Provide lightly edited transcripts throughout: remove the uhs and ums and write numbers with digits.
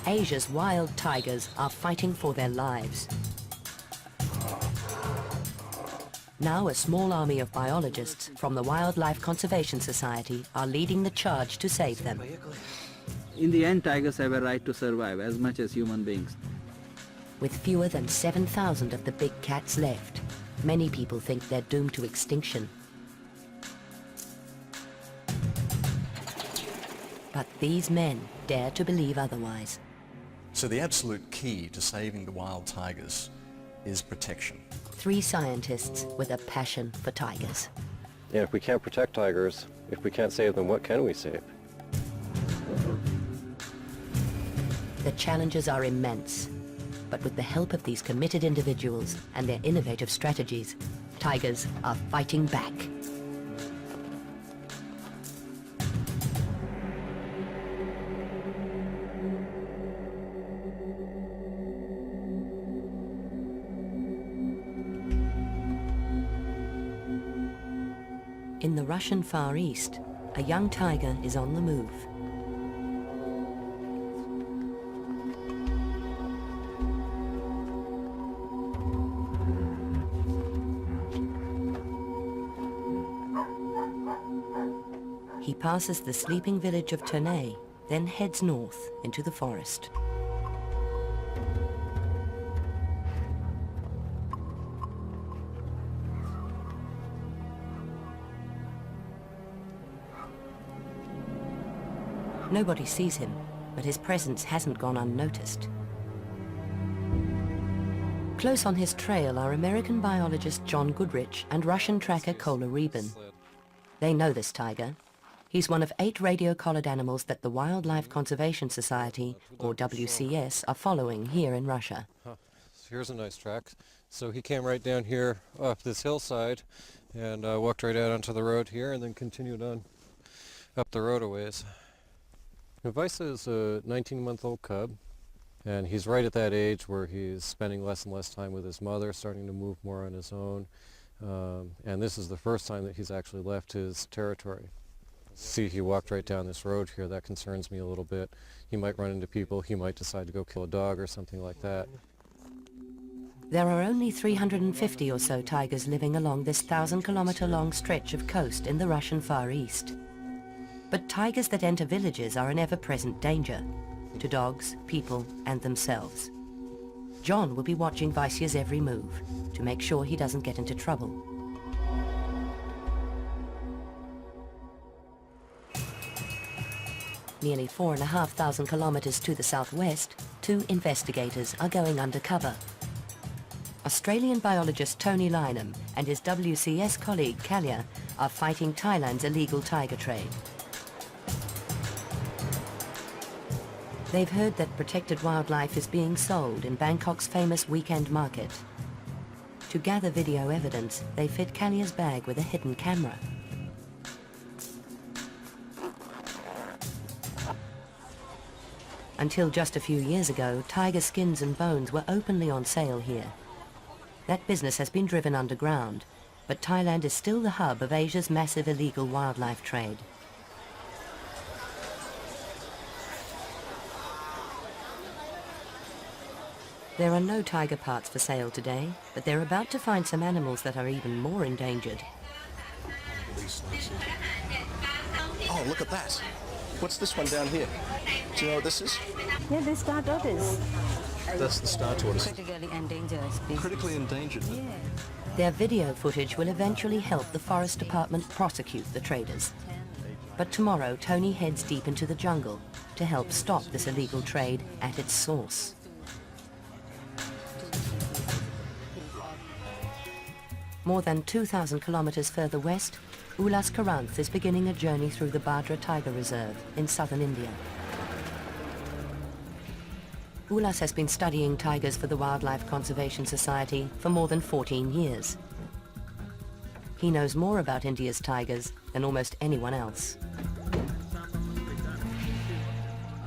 Asia's wild tigers are fighting for their lives. Now a small army of biologists from the Wildlife Conservation Society are leading the charge to save them. In the end, tigers have a right to survive as much as human beings. With fewer than 7,000 of the big cats left, many people think they're doomed to extinction. But these men dare to believe otherwise. So the absolute key to saving the wild tigers is protection. 3 scientists with a passion for tigers. And if we can't protect tigers, if we can't save them, what can we save? The challenges are immense, but with the help of these committed individuals and their innovative strategies, tigers are fighting back. In the Russian Far East, a young tiger is on the move. He passes the sleeping village of Ternay, then heads north into the forest. Nobody sees him, but his presence hasn't gone unnoticed. Close on his trail are American biologist John Goodrich and Russian tracker Kola Rebin. They know this tiger. He's one of 8 radio-collared animals that the Wildlife Conservation Society, or WCS, are following here in Russia. Here's a nice track. So he came right down here off this hillside and walked right out onto the road here and then continued on up the road a ways. Vaisa is a 19-month-old cub, and he's right at that age where he's spending less and less time with his mother, starting to move more on his own. And this is the first time that he's actually left his territory. See, he walked right down this road here. That concerns me a little bit. He might run into people. He might decide to go kill a dog or something like that. There are only 350 or so tigers living along this 1,000-kilometer-long stretch of coast in the Russian Far East. But tigers that enter villages are an ever-present danger to dogs, people, and themselves. John will be watching Vaisa's every move to make sure he doesn't get into trouble. Nearly 4,500 kilometers to the southwest, 2 investigators are going undercover. Australian biologist Tony Lynham and his WCS colleague Kalia are fighting Thailand's illegal tiger trade. They've heard that protected wildlife is being sold in Bangkok's famous weekend market. To gather video evidence, they fit Kalia's bag with a hidden camera. Until just a few years ago, tiger skins and bones were openly on sale here. That business has been driven underground, but Thailand is still the hub of Asia's massive illegal wildlife trade. There are no tiger parts for sale today, but they're about to find some animals that are even more endangered. Oh, look at that. What's this one down here? Do you know what this is? Yeah, the star tortoise. That's the star tortoise. Critically endangered species. Critically endangered. Yeah. Their video footage will eventually help the Forest Department prosecute the traders. But tomorrow, Tony heads deep into the jungle to help stop this illegal trade at its source. More than 2,000 kilometers further west, Ulas Karanth is beginning a journey through the Badra Tiger Reserve in southern India. Ulas has been studying tigers for the Wildlife Conservation Society for more than 14 years. He knows more about India's tigers than almost anyone else.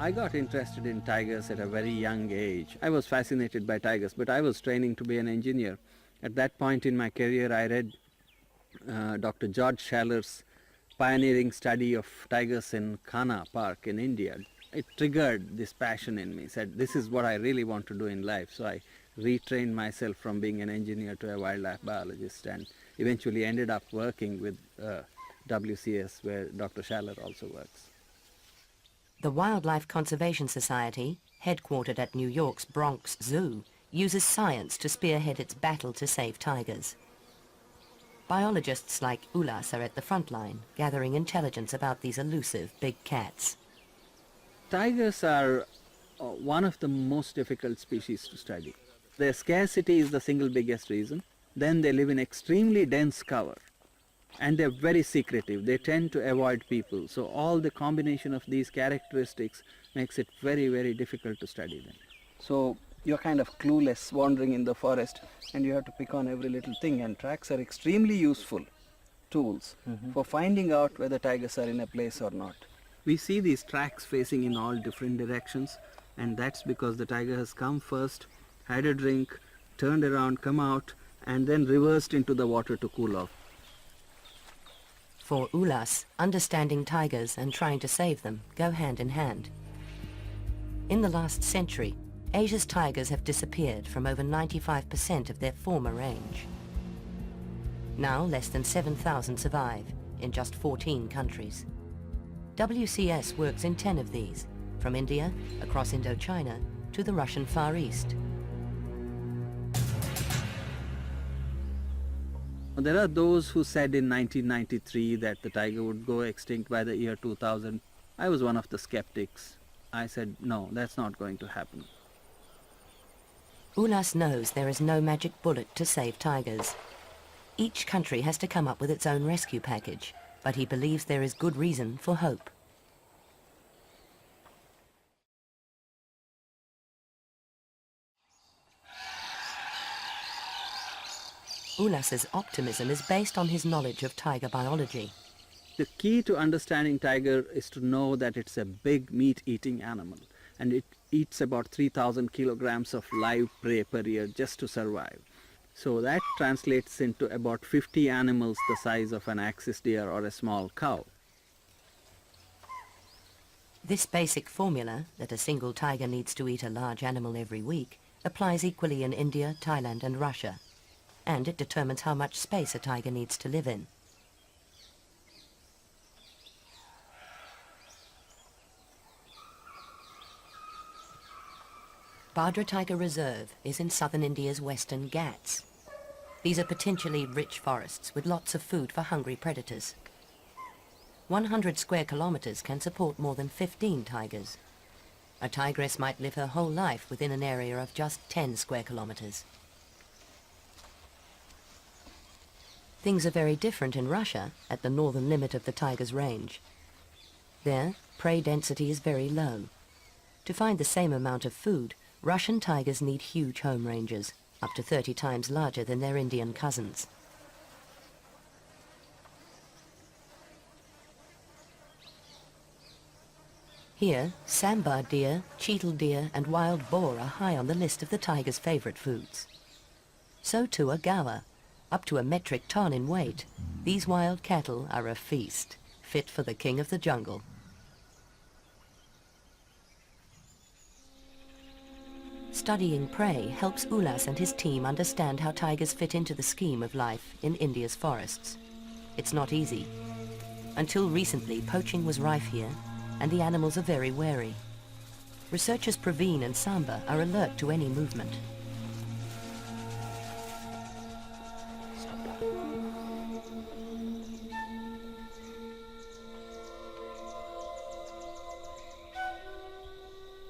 I got interested in tigers at a very young age. I was fascinated by tigers, but I was training to be an engineer. At that point in my career, I read Dr. George Schaler's pioneering study of tigers in Kanha Park in India. it triggered this passion in me, said this is what I really want to do in life. So I retrained myself from being an engineer to a wildlife biologist and eventually ended up working with WCS, where Dr. Schaller also works. The Wildlife Conservation Society, headquartered at New York's Bronx Zoo, uses science to spearhead its battle to save tigers. Biologists like Ulas are at the front line, gathering intelligence about these elusive big cats. Tigers are one of the most difficult species to study. Their scarcity is the single biggest reason. Then they live in extremely dense cover. And they're very secretive. They tend to avoid people. So all the combination of these characteristics makes it very, very difficult to study them. So you're kind of clueless wandering in the forest and you have to pick on every little thing, and tracks are extremely useful tools for finding out whether tigers are in a place or not. We see these tracks facing in all different directions, and that's because the tiger has come first, had a drink, turned around, come out, and then reversed into the water to cool off. For Ulas, understanding tigers and trying to save them go hand in hand. In the last century, Asia's tigers have disappeared from over 95% of their former range. Now less than 7,000 survive in just 14 countries. WCS works in 10 of these, from India, across Indochina, to the Russian Far East. There are those who said in 1993 that the tiger would go extinct by the year 2000. I was one of the skeptics. I said, no, that's not going to happen. Ulas knows there is no magic bullet to save tigers. Each country has to come up with its own rescue package, but he believes there is good reason for hope. Ulas's optimism is based on his knowledge of tiger biology. The key to understanding tiger is to know that it's a big meat-eating animal, and it eats about 3,000 kilograms of live prey per year just to survive. So that translates into about 50 animals the size of an axis deer or a small cow. This basic formula, that a single tiger needs to eat a large animal every week, applies equally in India, Thailand and Russia. And it determines how much space a tiger needs to live in. Bhadra Tiger Reserve is in southern India's western Ghats. These are potentially rich forests with lots of food for hungry predators. 100 square kilometers can support more than 15 tigers. A tigress might live her whole life within an area of just 10 square kilometers. Things are very different in Russia, at the northern limit of the tiger's range. There, prey density is very low. To find the same amount of food, Russian tigers need huge home ranges, up to 30 times larger than their Indian cousins. Here, sambar deer, cheetal deer and wild boar are high on the list of the tiger's favorite foods. So too are gaur, up to a metric ton in weight. These wild cattle are a feast, fit for the king of the jungle. Studying prey helps Ulas and his team understand how tigers fit into the scheme of life in India's forests. It's not easy. Until recently, poaching was rife here, and the animals are very wary. Researchers Praveen and Samba are alert to any movement.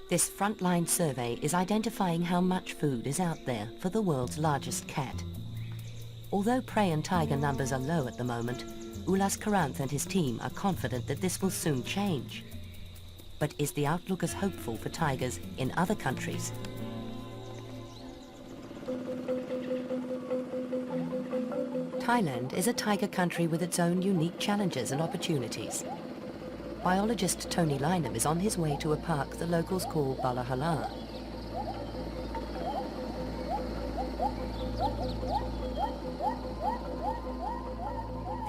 This frontline survey is identifying how much food is out there for the world's largest cat. Although prey and tiger numbers are low at the moment, Ulas Karanth and his team are confident that this will soon change. But is the outlook as hopeful for tigers in other countries? Thailand is a tiger country with its own unique challenges and opportunities. Biologist Tony Lynham is on his way to a park the locals call Balahala.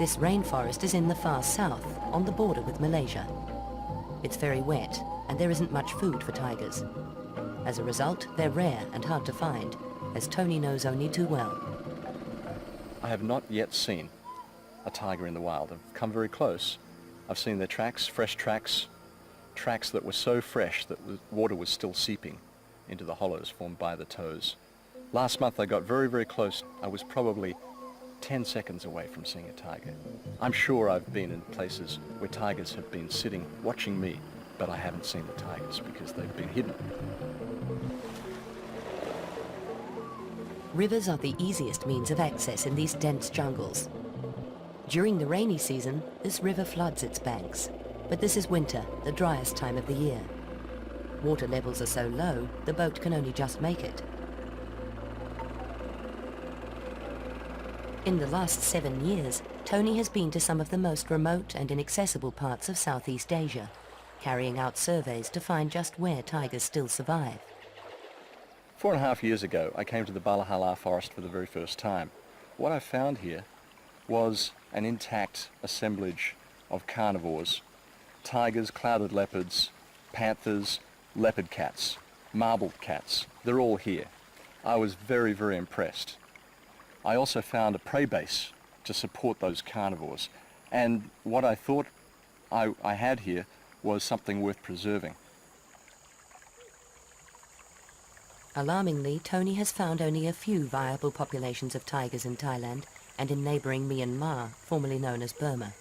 This rainforest is in the far south, on the border with Malaysia. It's very wet, and there isn't much food for tigers. As a result, they're rare and hard to find, as Tony knows only too well. I have not yet seen a tiger in the wild. I've come very close. I've seen their tracks, fresh tracks, tracks that were so fresh that the water was still seeping into the hollows formed by the toes. Last month I got very, very close. I was probably 10 seconds away from seeing a tiger. I'm sure I've been in places where tigers have been sitting watching me, but I haven't seen the tigers because they've been hidden. Rivers are the easiest means of access in these dense jungles. During the rainy season, this river floods its banks, but this is winter, the driest time of the year. Water levels are so low, the boat can only just make it. In the last 7 years, Tony has been to some of the most remote and inaccessible parts of Southeast Asia, carrying out surveys to find just where tigers still survive. 4.5 years ago, I came to the Balahala forest for the very first time. What I found here was an intact assemblage of carnivores: tigers, clouded leopards, panthers, leopard cats, marbled cats. They're all here. I was very, very impressed. I also found a prey base to support those carnivores, and what I thought I had here was something worth preserving. Alarmingly, Tony has found only a few viable populations of tigers in Thailand and in neighbouring Myanmar, formerly known as Burma.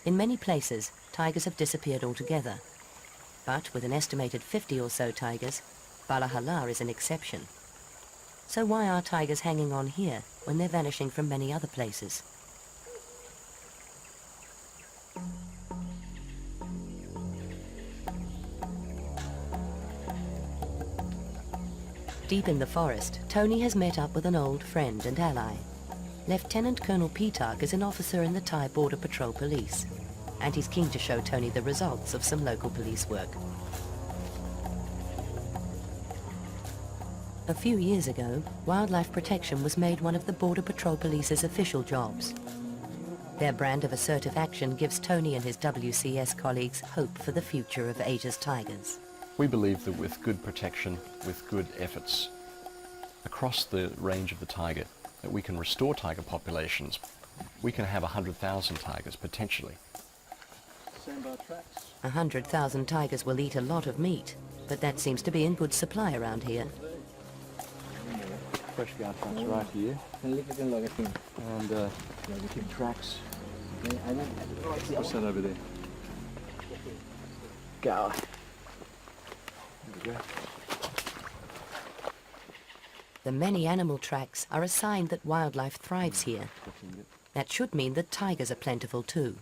In many places, tigers have disappeared altogether. But with an estimated 50 or so tigers, Balahala is an exception. So why are tigers hanging on here when they're vanishing from many other places? Deep in the forest, Tony has met up with an old friend and ally. Lieutenant Colonel Pitak is an officer in the Thai Border Patrol Police, and he's keen to show Tony the results of some local police work. A few years ago, wildlife protection was made one of the Border Patrol Police's official jobs. Their brand of assertive action gives Tony and his WCS colleagues hope for the future of Asia's tigers. We believe that with good protection, with good efforts across the range of the tiger, that we can restore tiger populations. We can have 100,000 tigers potentially. 100,000 tigers will eat a lot of meat, but that seems to be in good supply around here. Fresh guard tracks right here, and big tracks. What's that over there? Gower. There we go. The many animal tracks are a sign that wildlife thrives here. That should mean that tigers are plentiful too.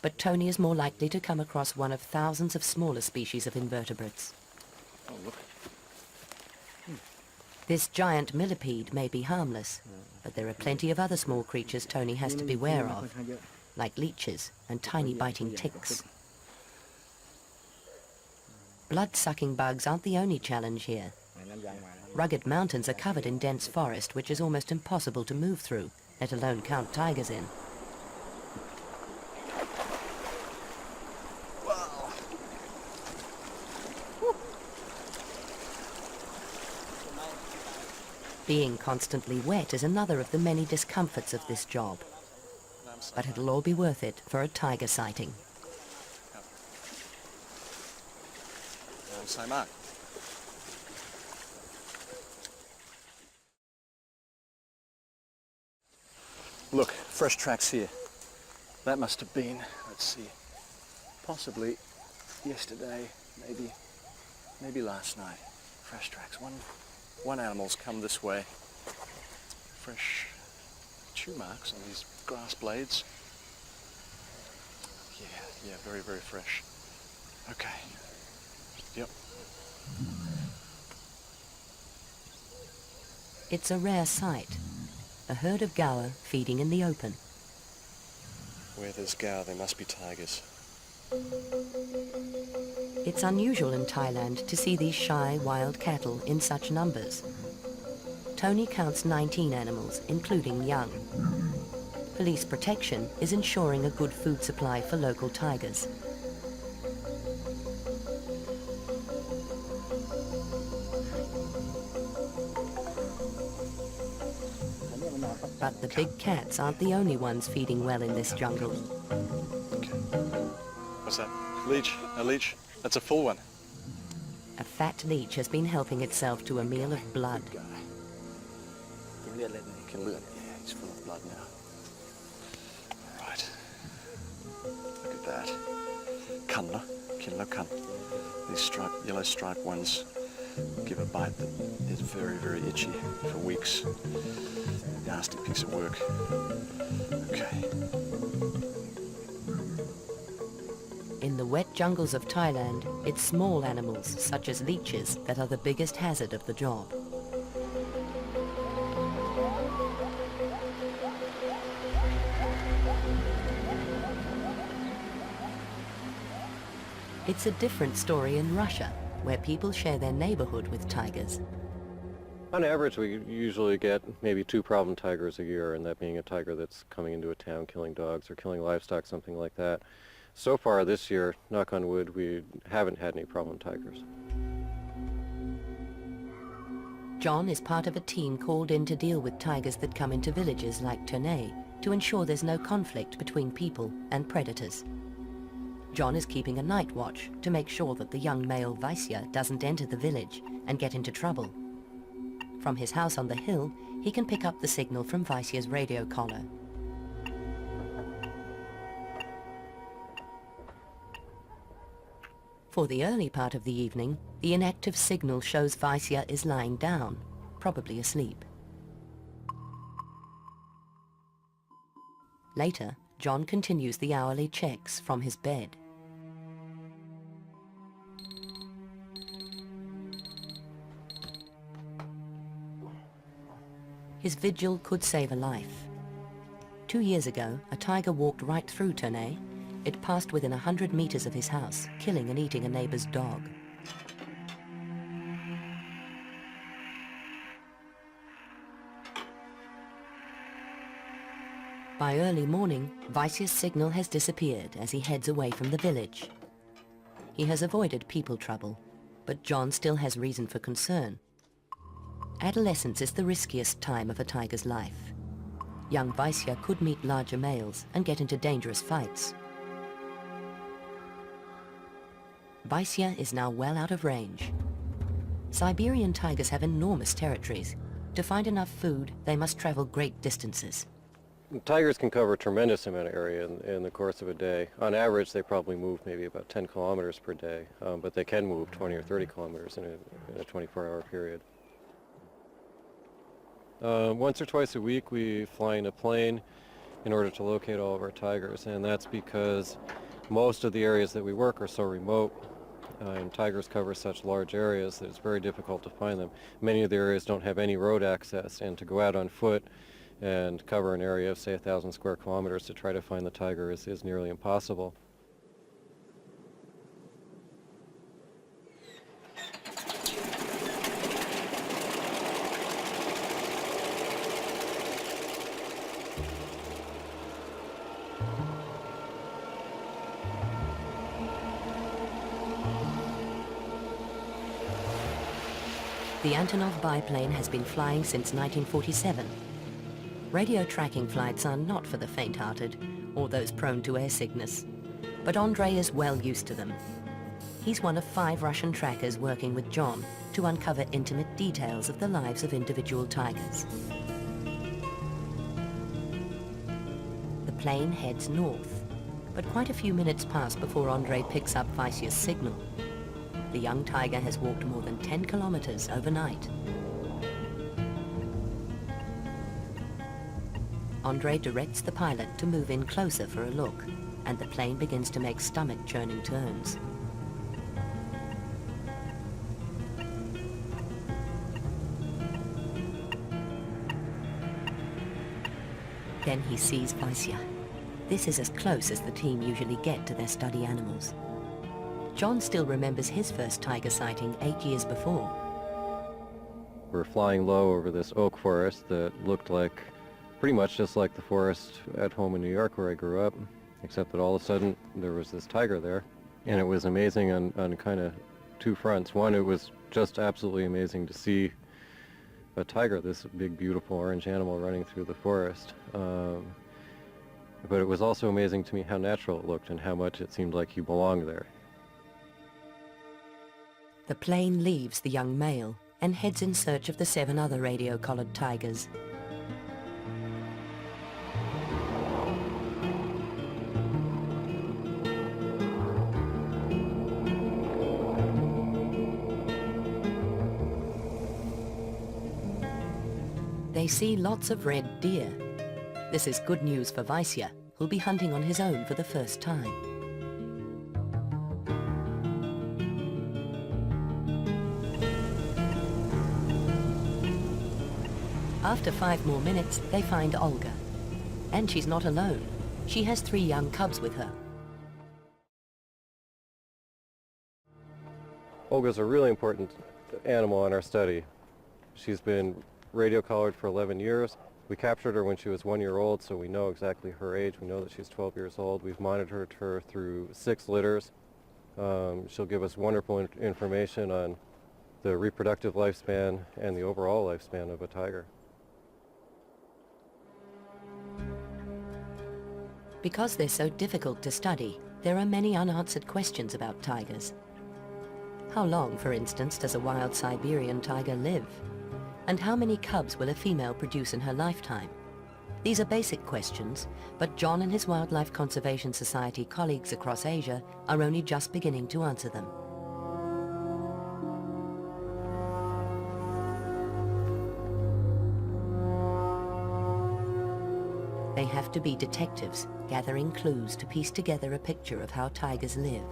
But Tony is more likely to come across one of thousands of smaller species of invertebrates. Oh, look. This giant millipede may be harmless, but there are plenty of other small creatures Tony has to beware of, like leeches and tiny biting ticks. Blood-sucking bugs aren't the only challenge here. Rugged mountains are covered in dense forest which is almost impossible to move through, let alone count tigers in. Being constantly wet is another of the many discomforts of this job. But it'll all be worth it for a tiger sighting. Say Mark. Look, fresh tracks here. That must have been, let's see, possibly yesterday, maybe last night. Fresh tracks. One animal's come this way. Fresh chew marks on these grass blades. Yeah, very, very fresh. Okay. Yep. It's a rare sight. A herd of gaur feeding in the open. Where there's gaur, there must be tigers. It's unusual in Thailand to see these shy, wild cattle in such numbers. Tony counts 19 animals, including young. Police protection is ensuring a good food supply for local tigers. But the big cats aren't the only ones feeding well in this jungle. Okay. What's that? Leech? A leech? That's a full one. A fat leech has been helping itself to a meal of blood. Guy. You can look. Yeah, he's full of blood now. All right. Look at that. Cunla. Kinlo cun. These yellow striped ones give a bite that is very, very itchy for weeks. Nasty piece of work. Okay. In the wet jungles of Thailand, it's small animals, such as leeches, that are the biggest hazard of the job. It's a different story in Russia, where people share their neighborhood with tigers. On average, we usually get maybe 2 problem tigers a year, and that being a tiger that's coming into a town killing dogs or killing livestock, something like that. So far this year, knock on wood, we haven't had any problem tigers. John is part of a team called in to deal with tigers that come into villages like Ternay to ensure there's no conflict between people and predators. John is keeping a night watch to make sure that the young male Vaisya doesn't enter the village and get into trouble. From his house on the hill, he can pick up the signal from Vaisya's radio collar. For the early part of the evening, the inactive signal shows Vaisya is lying down, probably asleep. Later, John continues the hourly checks from his bed. His vigil could save a life. 2 years ago, a tiger walked right through Ternay. It passed within 100 meters of his house, killing and eating a neighbor's dog. By early morning, Vaisya's signal has disappeared as he heads away from the village. He has avoided people trouble, but John still has reason for concern. Adolescence is the riskiest time of a tiger's life. Young Vaisya could meet larger males and get into dangerous fights. Vaisya is now well out of range. Siberian tigers have enormous territories. To find enough food, they must travel great distances. Tigers can cover a tremendous amount of area in the course of a day. On average, they probably move maybe about 10 kilometers per day, but they can move 20 or 30 kilometers in a 24-hour period. Once or twice a week, we fly in a plane in order to locate all of our tigers, and that's because most of the areas that we work are so remote, and tigers cover such large areas that it's very difficult to find them. Many of the areas don't have any road access, and to go out on foot and cover an area of, say, 1,000 square kilometers to try to find the tiger is nearly impossible. The Antonov biplane has been flying since 1947. Radio tracking flights are not for the faint-hearted or those prone to air sickness, but Andrei is well used to them. He's one of 5 Russian trackers working with John to uncover intimate details of the lives of individual tigers. The plane heads north, but quite a few minutes pass before Andrei picks up Vaisya's signal. The young tiger has walked more than 10 kilometers overnight. Andrei directs the pilot to move in closer for a look, and the plane begins to make stomach-churning turns. Then he sees Vaisya. This is as close as the team usually get to their study animals. John still remembers his first tiger sighting 8 years before. We're flying low over this oak forest that looked like pretty much just like the forest at home in New York where I grew up, except that all of a sudden there was this tiger there. And it was amazing on kind of 2 fronts. One, it was just absolutely amazing to see a tiger, this big, beautiful orange animal running through the forest. But it was also amazing to me how natural it looked and how much it seemed like he belonged there. The plane leaves the young male and heads in search of the 7 other radio-collared tigers. They see lots of red deer. This is good news for Vaisya, who'll be hunting on his own for the first time. After 5 more minutes, they find Olga. And she's not alone. She has 3 young cubs with her. Olga's a really important animal in our study. She's been radio collared for 11 years. We captured her when she was 1 year old, so we know exactly her age. We know that she's 12 years old. We've monitored her through 6 litters. She'll give us wonderful information on the reproductive lifespan and the overall lifespan of a tiger. Because they're so difficult to study, there are many unanswered questions about tigers. How long, for instance, does a wild Siberian tiger live? And how many cubs will a female produce in her lifetime? These are basic questions, but John and his Wildlife Conservation Society colleagues across Asia are only just beginning to answer them. They have to be detectives, gathering clues to piece together a picture of how tigers live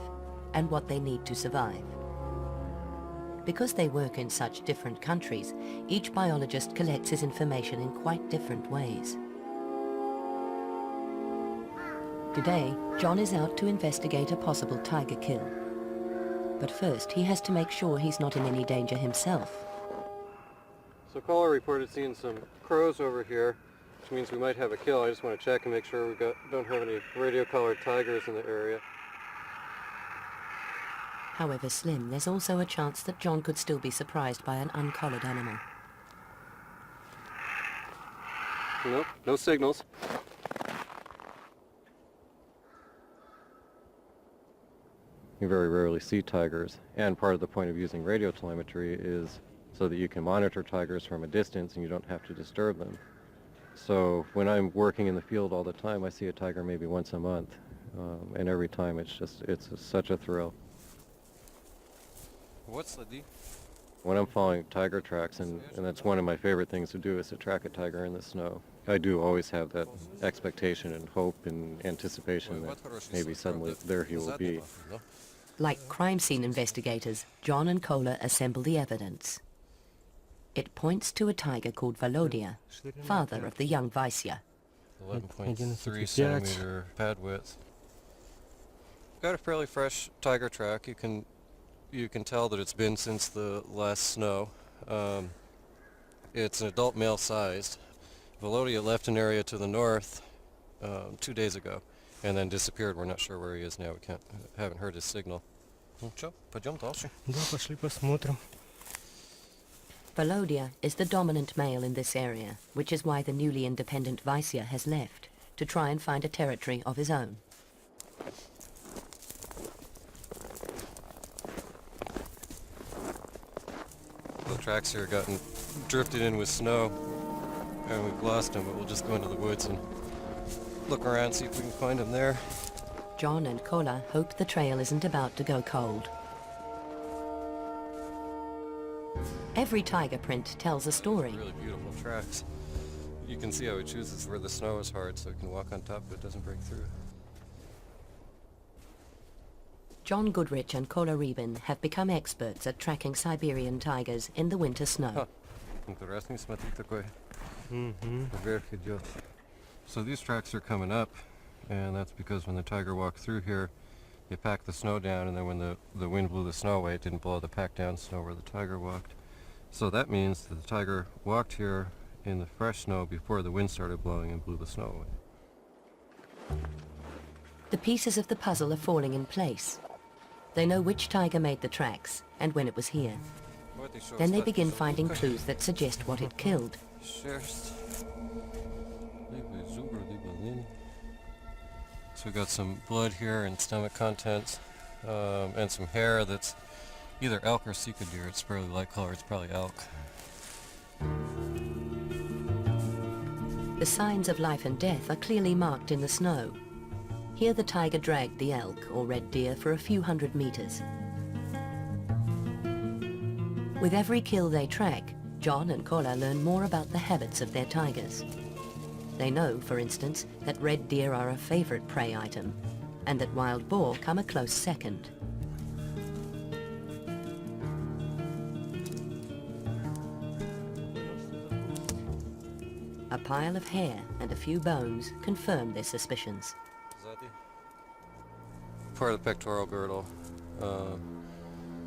and what they need to survive. Because they work in such different countries, each biologist collects his information in quite different ways. Today, John is out to investigate a possible tiger kill. But first, he has to make sure he's not in any danger himself. So caller reported seeing some crows over here, which means we might have a kill. I just want to check and make sure we don't have any radio-collared tigers in the area. However slim, there's also a chance that John could still be surprised by an uncollared animal. Nope, no signals. You very rarely see tigers, and part of the point of using radio telemetry is so that you can monitor tigers from a distance and you don't have to disturb them. So when I'm working in the field all the time, I see a tiger maybe once a month, and every time it's such a thrill. What's the D? when I'm following tiger tracks, and that's one of my favorite things to do, is to track a tiger in the snow. I do always have that expectation and hope and anticipation that maybe suddenly there he will be. Like crime scene investigators, John and Kola assemble the evidence. It points to a tiger called Volodya, father of the young Vaisya. 11.3 centimeter pad width. Got a fairly fresh tiger track. You can tell that it's been since the last snow. It's an adult male sized. Volodya left an area to the north 2 days ago and then disappeared. We're not sure where he is now. Haven't heard his signal. Пойдем дальше. Да, пошли посмотрим. Volodya is the dominant male in this area, which is why the newly independent Vaisya has left, to try and find a territory of his own. The tracks here gotten drifted in with snow, and we've lost him, but we'll just go into the woods and look around, see if we can find him there. John and Kola hope the trail isn't about to go cold. Every tiger print tells a story. Really beautiful tracks. You can see how he chooses where the snow is hard so he can walk on top but it doesn't break through. John Goodrich and Kola Rybin have become experts at tracking Siberian tigers in the winter snow. Интересный, смотри, такой. Вверх идет. So these tracks are coming up, and that's because when the tiger walked through here, they packed the snow down, and then when the wind blew the snow away, it didn't blow the packed down snow where the tiger walked. So that means that the tiger walked here in the fresh snow before the wind started blowing and blew the snow away. The pieces of the puzzle are falling in place. They know which tiger made the tracks and when it was here. Then they begin finding clues that suggest what it killed. So we got some blood here and stomach contents, and some hair that's either elk or sika deer. It's fairly light color. It's probably elk. The signs of life and death are clearly marked in the snow. Here the tiger dragged the elk, or red deer, for a few hundred meters. With every kill they track, John and Kola learn more about the habits of their tigers. They know, for instance, that red deer are a favorite prey item, and that wild boar come a close second. A pile of hair and a few bones confirm their suspicions. Part of the pectoral girdle.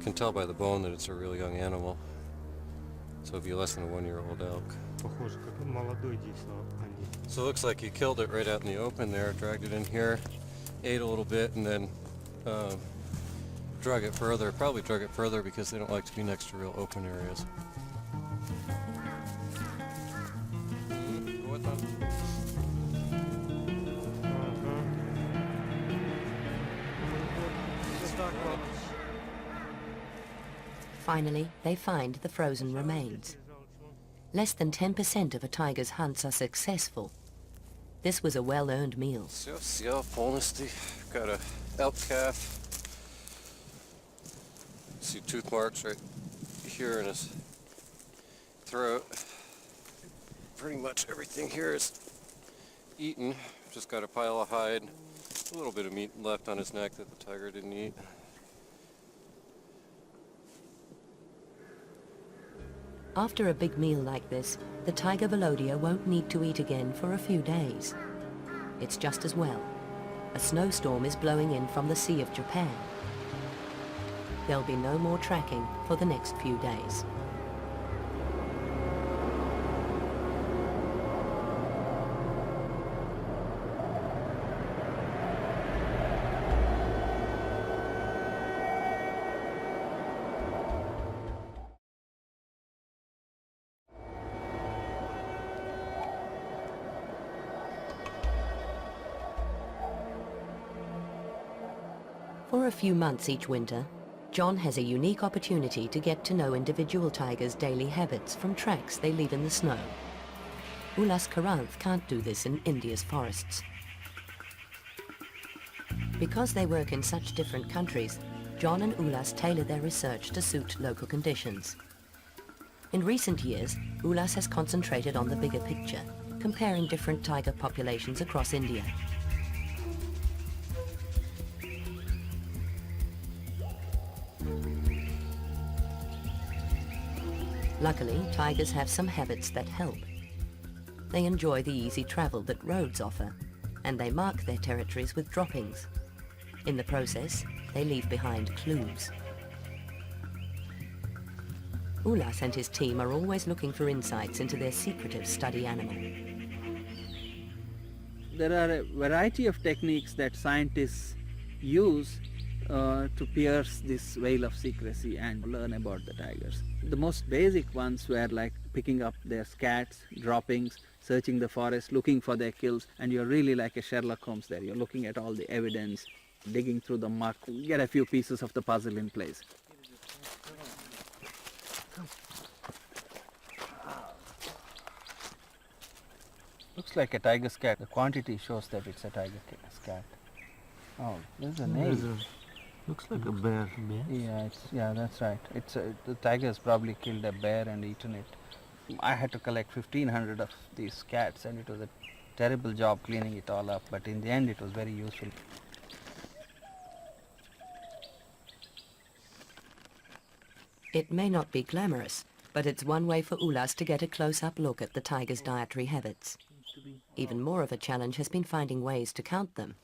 Can tell by the bone that it's a really young animal. So it'd be less than a 1-year-old elk. Похоже, как молодой действительно. So it looks like he killed it right out in the open there, dragged it in here, ate a little bit, and then drug it further. Probably drug it further because they don't like to be next to real open areas. Finally, they find the frozen remains. Less than 10% of a tiger's hunts are successful. This was a well-earned meal. See how honesty. Got a elk calf. See tooth marks right here in his throat. Pretty much everything here is eaten. Just got a pile of hide. A little bit of meat left on his neck that the tiger didn't eat. After a big meal like this, the tiger velodia won't need to eat again for a few days. It's just as well. A snowstorm is blowing in from the Sea of Japan. There'll be no more tracking for the next few days. For a few months each winter, John has a unique opportunity to get to know individual tigers' daily habits from tracks they leave in the snow. Ulas Karanth can't do this in India's forests. Because they work in such different countries, John and Ulas tailor their research to suit local conditions. In recent years, Ulas has concentrated on the bigger picture, comparing different tiger populations across India. Luckily, tigers have some habits that help. They enjoy the easy travel that roads offer, and they mark their territories with droppings. In the process, they leave behind clues. Ulas and his team are always looking for insights into their secretive study animal. There are a variety of techniques that scientists use to pierce this veil of secrecy and learn about the tigers. The most basic ones were like picking up their scats, droppings, searching the forest, looking for their kills, and you're really like a Sherlock Holmes there. You're looking at all the evidence, digging through the muck, get a few pieces of the puzzle in place. Looks like a tiger scat. The quantity shows that it's a tiger scat. Oh, there's a name. Looks like a bear. Yeah, that's right. The tiger has probably killed a bear and eaten it. I had to collect 1,500 of these cats, and it was a terrible job cleaning it all up, but in the end it was very useful. It may not be glamorous, but it's one way for Ulas to get a close-up look at the tiger's dietary habits. Even more of a challenge has been finding ways to count them.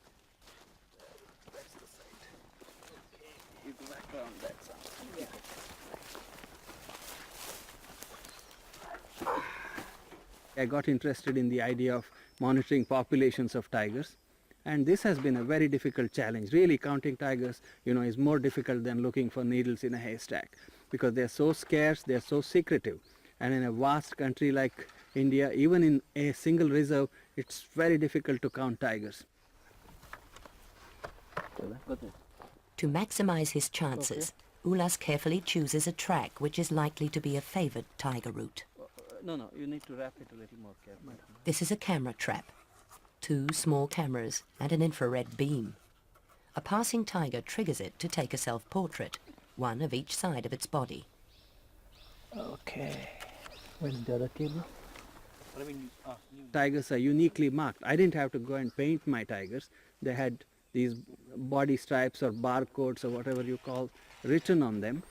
I got interested in the idea of monitoring populations of tigers, and this has been a very difficult challenge. Really, counting tigers, is more difficult than looking for needles in a haystack. because they're so scarce, they're so secretive. And in a vast country like India, even in a single reserve, it's very difficult to count tigers. To maximize his chances, Ulas carefully chooses a track which is likely to be a favored tiger route. No, you need to wrap it a little more carefully. This is a camera trap. 2 small cameras and an infrared beam. A passing tiger triggers it to take a self-portrait, one of each side of its body. Okay. Tigers are uniquely marked. I didn't have to go and paint my tigers. They had these body stripes or barcodes or whatever you call written on them.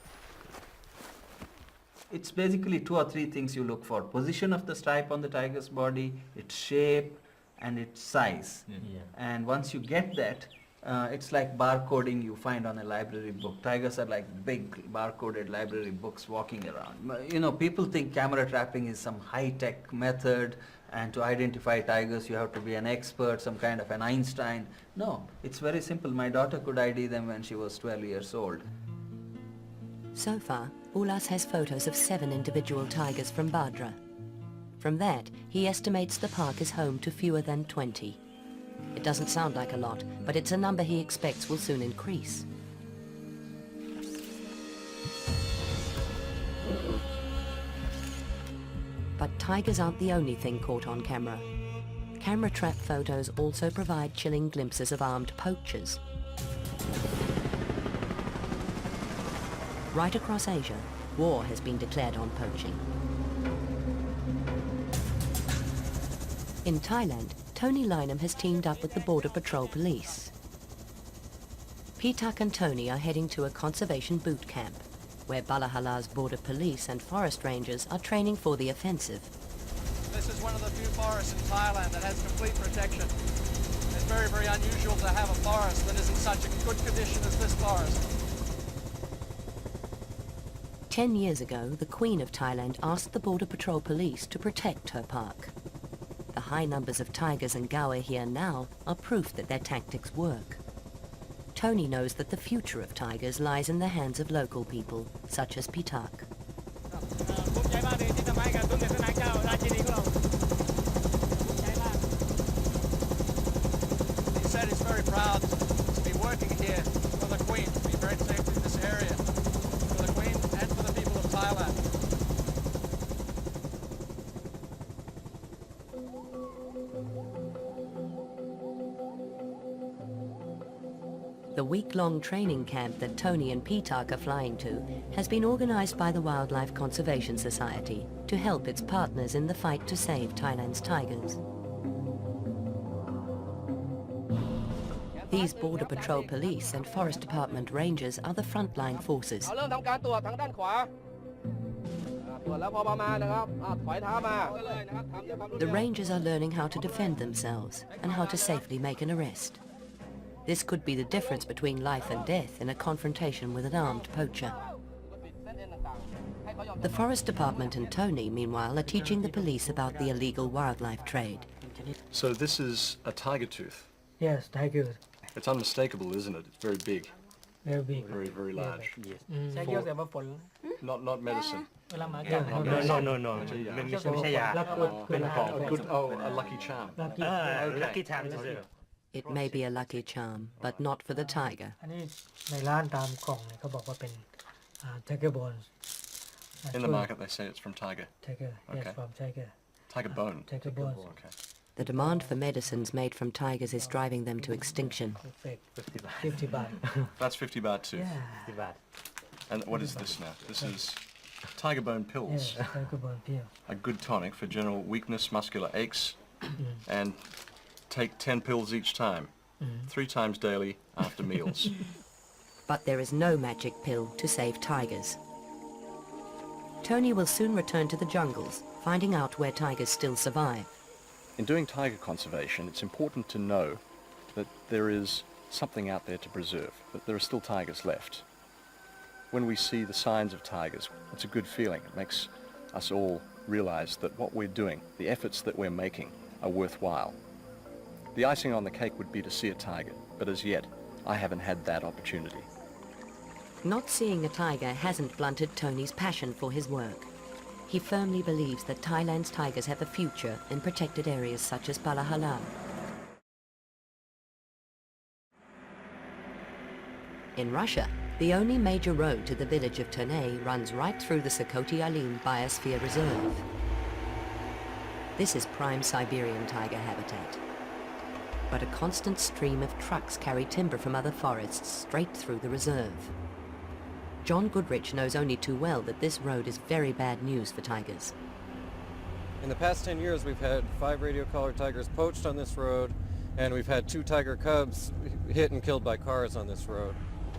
It's basically 2 or 3 things you look for. Position of the stripe on the tiger's body, its shape and its size. And once you get that, it's like barcoding you find on a library book. Tigers are like big barcoded library books walking around. You know, people think camera trapping is some high-tech method, and to identify tigers you have to be an expert, some kind of an Einstein. No, it's very simple. My daughter could ID them when she was 12 years old. So far, Ulas has photos of 7 individual tigers from Bhadra. From that, he estimates the park is home to fewer than 20. It doesn't sound like a lot, but it's a number he expects will soon increase. But tigers aren't the only thing caught on camera. Camera trap photos also provide chilling glimpses of armed poachers. Right across Asia, war has been declared on poaching. In Thailand, Tony Lynham has teamed up with the Border Patrol Police. Pitak and Tony are heading to a conservation boot camp, where Balahala's Border Police and forest rangers are training for the offensive. This is one of the few forests in Thailand that has complete protection. It's very, very unusual to have a forest that is in such a good condition as this forest. 10 years ago, the Queen of Thailand asked the Border Patrol Police to protect her park. The high numbers of tigers and gaur here now are proof that their tactics work. Tony knows that the future of tigers lies in the hands of local people, such as Pitak. He said he's very proud to be working here for the Queen, to be very safe in this area, for the Queen and for the people of Thailand. The week-long training camp that Tony and Pitak are flying to has been organized by the Wildlife Conservation Society to help its partners in the fight to save Thailand's tigers. These Border Patrol Police and Forest Department rangers are the frontline forces. The rangers are learning how to defend themselves and how to safely make an arrest. This could be the difference between life and death in a confrontation with an armed poacher. The Forest Department and Tony, meanwhile, are teaching the police about the illegal wildlife trade. So this is a tiger tooth. Yes, tiger. It's unmistakable, isn't it? It's very big, Very big. very, very large. ใช้เกี่ยวกับว่าฝน Not medicine. เวลาหมากัด no มันไม่ใช่ยา รักกดเป็นหอ A good, a lucky charm. lucky time ซื่อ It may be a lucky charm, but not for the tiger. อันนี้ในร้านตามกล่องเนี่ยเขาบอกว่าเป็น tiger bones In the market they say it's from tiger. tiger yes Okay. from tiger Tiger bone. tiger bones Okay. The demand for medicines made from tigers is driving them to extinction. perfect 50 baht That's 50 baht tooth. yeah 10 บาท And what is this now? This is tiger bone pills. yes tiger bone pill A good tonic for general weakness, muscular aches, and take 10 pills each time, 3 times daily after meals. But there is no magic pill to save tigers. Tony will soon return to the jungles, finding out where tigers still survive. In doing tiger conservation, it's important to know that there is something out there to preserve, that there are still tigers left. When we see the signs of tigers, it's a good feeling. It makes us all realize that what we're doing, the efforts that we're making, are worthwhile. The icing on the cake would be to see a tiger, but as yet, I haven't had that opportunity. Not seeing a tiger hasn't blunted Tony's passion for his work. He firmly believes that Thailand's tigers have a future in protected areas such as Balahala. In Russia, the only major road to the village of Ternay runs right through the Sokoty-Alin Biosphere Reserve. This is prime Siberian tiger habitat. But a constant stream of trucks carry timber from other forests straight through the reserve. John Goodrich knows only too well that this road is very bad news for tigers. In the past 10 years, we've had 5 radio-collared tigers poached on this road, and we've had 2 tiger cubs hit and killed by cars on this road.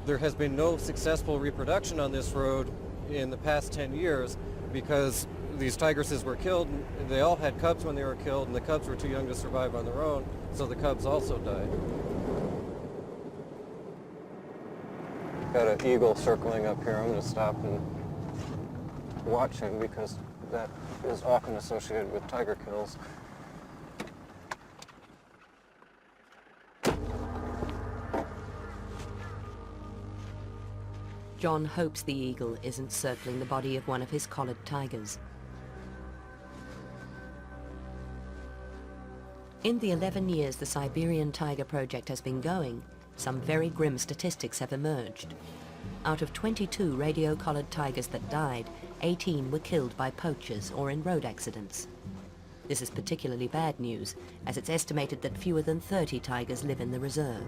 There has been no successful reproduction on this road in the past 10 years because these tigresses were killed. They all had cubs when they were killed, and the cubs were too young to survive on their own, so the cubs also died. Got an eagle circling up here. I'm going to stop and watch him because that is often associated with tiger kills. John hopes the eagle isn't circling the body of one of his collared tigers. In the 11 years the Siberian Tiger Project has been going, some very grim statistics have emerged. Out of 22 radio-collared tigers that died, 18 were killed by poachers or in road accidents. This is particularly bad news, as it's estimated that fewer than 30 tigers live in the reserve.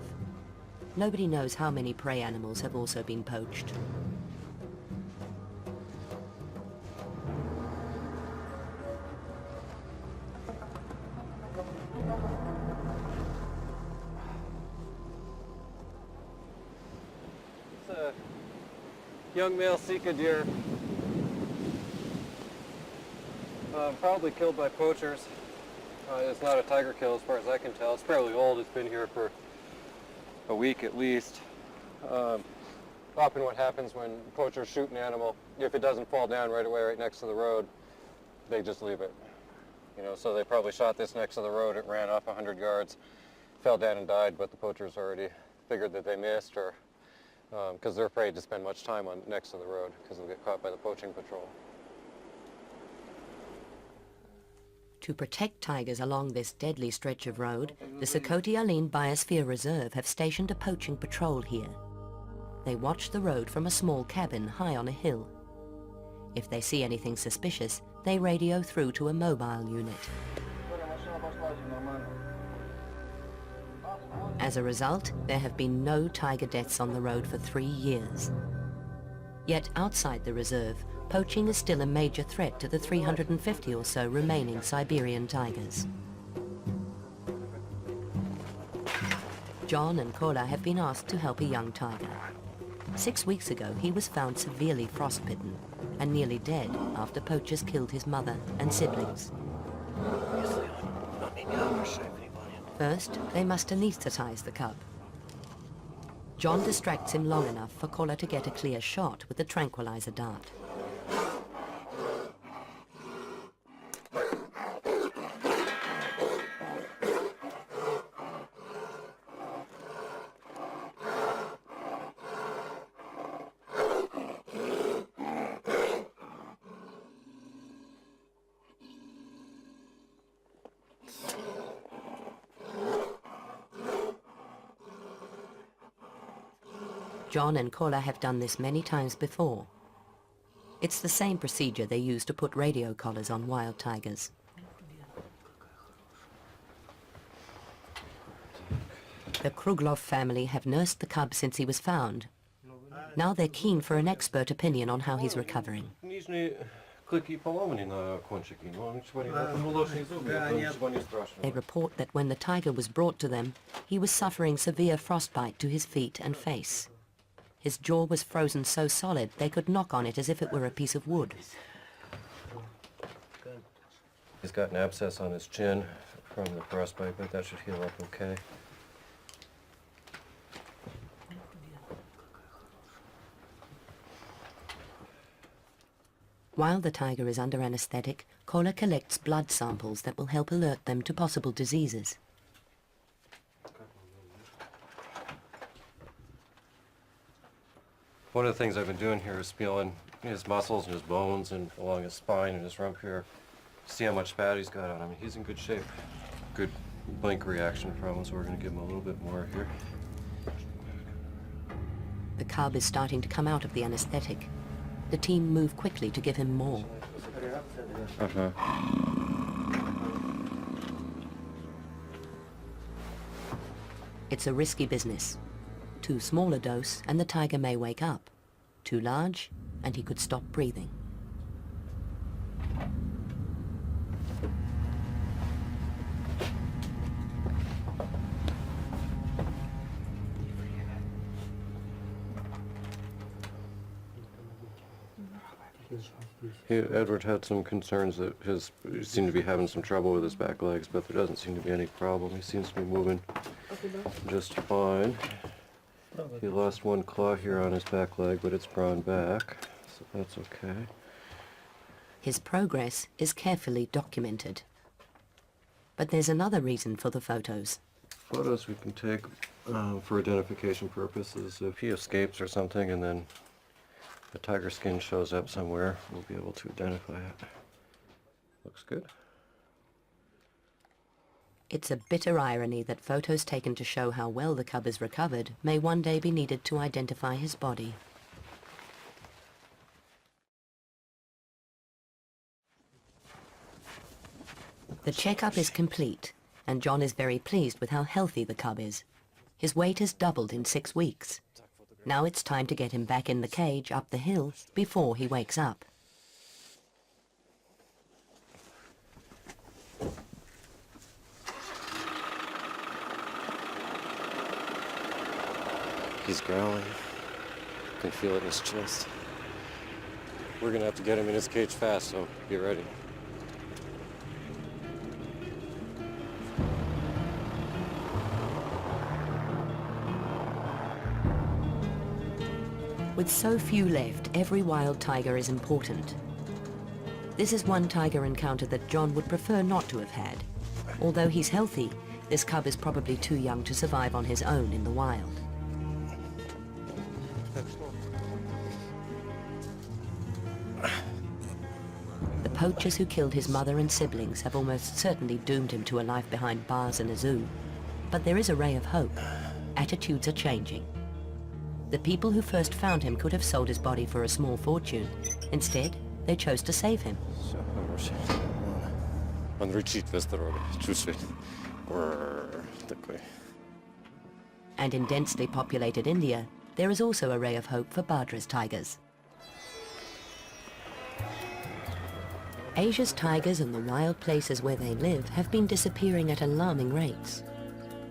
Nobody knows how many prey animals have also been poached. It's a young male Sika deer, probably killed by poachers. It's not a tiger kill as far as I can tell. It's fairly old. It's been here for a week at least. Often what happens when poachers shoot an animal, if it doesn't fall down right away right next to the road, they just leave it. You know, so they probably shot this next to the road, it ran off 100 yards, fell down and died, but the poachers already figured that they missed, or because they're afraid to spend much time on next to the road because they'll get caught by the poaching patrol. To protect tigers along this deadly stretch of road, the Sokoty-Alin Biosphere Reserve have stationed a poaching patrol here. They watch the road from a small cabin high on a hill. If they see anything suspicious, they radio through to a mobile unit. As a result, there have been no tiger deaths on the road for 3 years. Yet outside the reserve, poaching is still a major threat to the 350 or so remaining Siberian tigers. John and Kola have been asked to help a young tiger. 6 weeks ago, he was found severely frostbitten and nearly dead after poachers killed his mother and siblings. First, they must anesthetize the cub. John distracts him long enough for Kola to get a clear shot with the tranquilizer dart. John and Kola have done this many times before. It's the same procedure they use to put radio collars on wild tigers. The Kruglov family have nursed the cub since he was found. Now they're keen for an expert opinion on how he's recovering. They report that when the tiger was brought to them, he was suffering severe frostbite to his feet and face. His jaw was frozen so solid they could knock on it as if it were a piece of wood. He's got an abscess on his chin from the frostbite, but that should heal up okay. While the tiger is under anesthetic, Kola collects blood samples that will help alert them to possible diseases. One of the things I've been doing here is feeling his muscles and his bones and along his spine and his rump here. See how much fat he's got on him. He's in good shape. Good blink reaction from him, so we're going to give him a little bit more here. The cub is starting to come out of the anesthetic. The team move quickly to give him more. It's a risky business. Too small a dose and the tiger may wake up. Too large and he could stop breathing. Edward had some concerns that he seemed to be having some trouble with his back legs, but there doesn't seem to be any problem. He seems to be moving just fine. He lost one claw here on his back leg, but it's grown back, so that's okay. His progress is carefully documented. But there's another reason for the photos. Photos we can take for identification purposes. If he escapes or something and then the tiger skin shows up somewhere, we'll be able to identify it. Looks good. It's a bitter irony that photos taken to show how well the cub is recovered may one day be needed to identify his body. The checkup is complete, and John is very pleased with how healthy the cub is. His weight has doubled in 6 weeks. Now it's time to get him back in the cage up the hill before he wakes up. He's growling. You can feel it in his chest. We're gonna have to get him in his cage fast, so get ready. With so few left, every wild tiger is important. This is one tiger encounter that John would prefer not to have had. Although he's healthy, this cub is probably too young to survive on his own in the wild. The poachers who killed his mother and siblings have almost certainly doomed him to a life behind bars in a zoo. But there is a ray of hope. Attitudes are changing. The people who first found him could have sold his body for a small fortune. Instead, they chose to save him. And in densely populated India, there is also a ray of hope for Badra's tigers. Asia's tigers and the wild places where they live have been disappearing at alarming rates.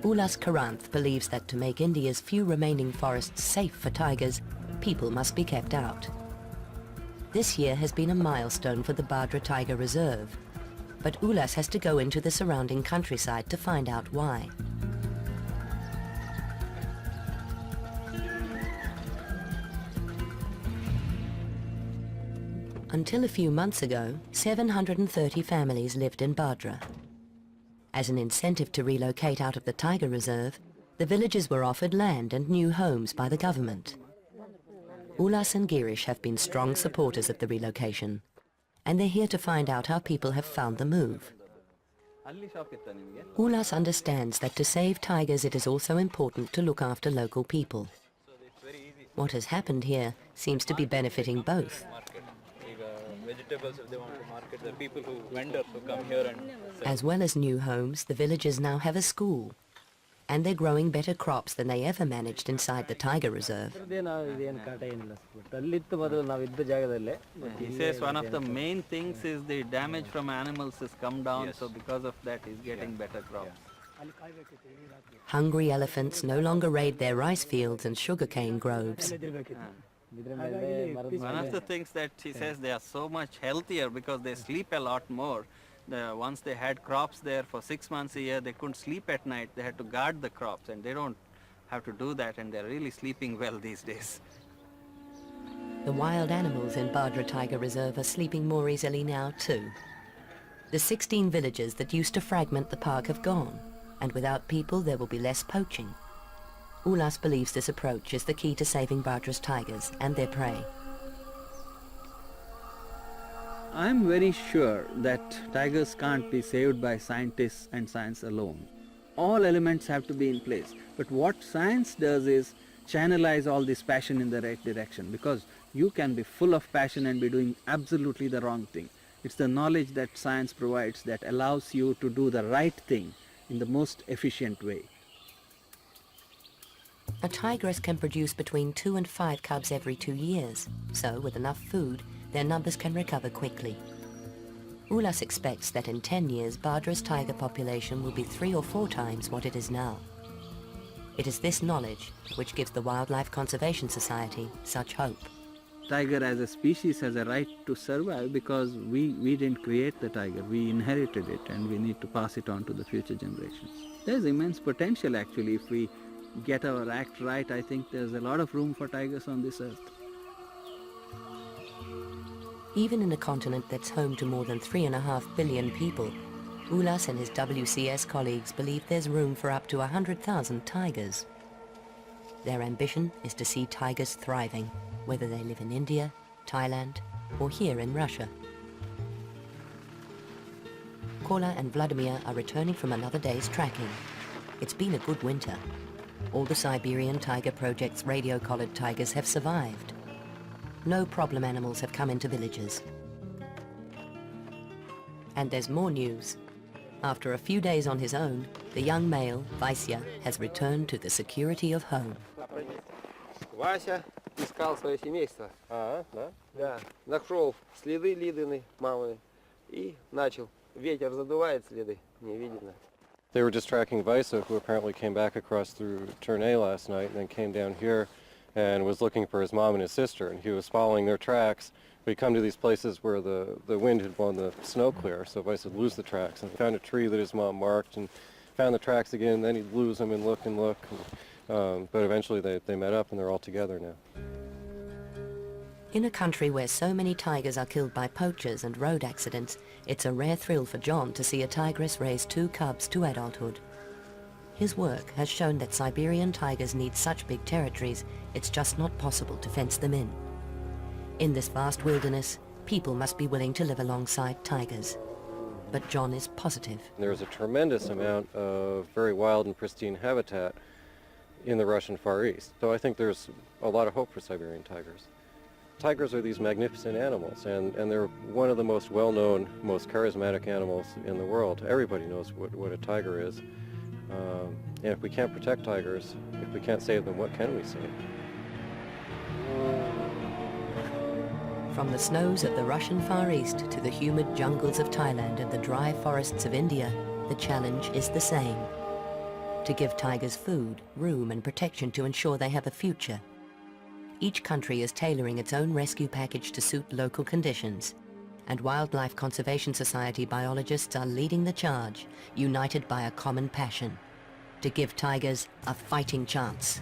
Ulas Karanth believes that to make India's few remaining forests safe for tigers, people must be kept out. This year has been a milestone for the Badra Tiger Reserve, but Ulas has to go into the surrounding countryside to find out why. Until a few months ago, 730 families lived in Badra. As an incentive to relocate out of the tiger reserve, the villagers were offered land and new homes by the government. Ulas and Girish have been strong supporters of the relocation, and they're here to find out how people have found the move. Ulas understands that to save tigers it is also important to look after local people. What has happened here seems to be benefiting both. Vegetables, if they want to market, the people vendors who come here and sell. As well as new homes, the villagers now have a school, and they're growing better crops than they ever managed inside the tiger reserve. He says one of the main things is the damage from animals has come down, so because of that he's getting better crops. Hungry elephants no longer raid their rice fields and sugarcane groves. One of the things that he says, they are so much healthier because they sleep a lot more. Once they had crops there for 6 months a year, they couldn't sleep at night. They had to guard the crops, and they don't have to do that, and they're really sleeping well these days. The wild animals in Badra Tiger Reserve are sleeping more easily now too. The 16 villages that used to fragment the park have gone, and without people there will be less poaching. Ulas believes this approach is the key to saving Badra's tigers and their prey. I'm very sure that tigers can't be saved by scientists and science alone. All elements have to be in place. But what science does is channelize all this passion in the right direction, because you can be full of passion and be doing absolutely the wrong thing. It's the knowledge that science provides that allows you to do the right thing in the most efficient way. A tigress can produce between 2 and 5 cubs every 2 years, so with enough food, their numbers can recover quickly. Ulas expects that in 10 years, Badra's tiger population will be 3 or 4 times what it is now. It is this knowledge which gives the Wildlife Conservation Society such hope. Tiger as a species has a right to survive because we didn't create the tiger, we inherited it, and we need to pass it on to the future generations. There's immense potential actually. If we get our act right, I think there's a lot of room for tigers on this earth. Even in a continent that's home to more than 3.5 billion people, Ulas and his WCS colleagues believe there's room for up to 100,000 tigers. Their ambition is to see tigers thriving, whether they live in India, Thailand, or here in Russia. Kola and Vladimir are returning from another day's tracking. It's been a good winter. All the Siberian Tiger Project's radio-collared tigers have survived. No problem animals have come into villages. And there's more news. After a few days on his own, the young male, Vaisya, has returned to the security of home. Вася искал свое семейство. Да? Да. Нашел следы Лидины, мамы, и начал. Ветер задувает следы, не видно. They were just tracking Vaisa, who apparently came back across through Ternay last night and then came down here and was looking for his mom and his sister, and he was following their tracks. But he'd come to these places where the wind had blown the snow clear, so Vaisa would lose the tracks, and he found a tree that his mom marked and found the tracks again, then he'd lose them and look. But eventually they met up and they're all together now. In a country where so many tigers are killed by poachers and road accidents, it's a rare thrill for John to see a tigress raise 2 cubs to adulthood. His work has shown that Siberian tigers need such big territories, it's just not possible to fence them in. In this vast wilderness, people must be willing to live alongside tigers. But John is positive. There's a tremendous amount of very wild and pristine habitat in the Russian Far East. So I think there's a lot of hope for Siberian tigers. Tigers are these magnificent animals, and they're one of the most well-known, most charismatic animals in the world. Everybody knows what a tiger is. And if we can't protect tigers, if we can't save them, what can we save? From the snows of the Russian Far East to the humid jungles of Thailand and the dry forests of India, the challenge is the same. To give tigers food, room and protection to ensure they have a future. Each country is tailoring its own rescue package to suit local conditions, and Wildlife Conservation Society biologists are leading the charge, united by a common passion, to give tigers a fighting chance.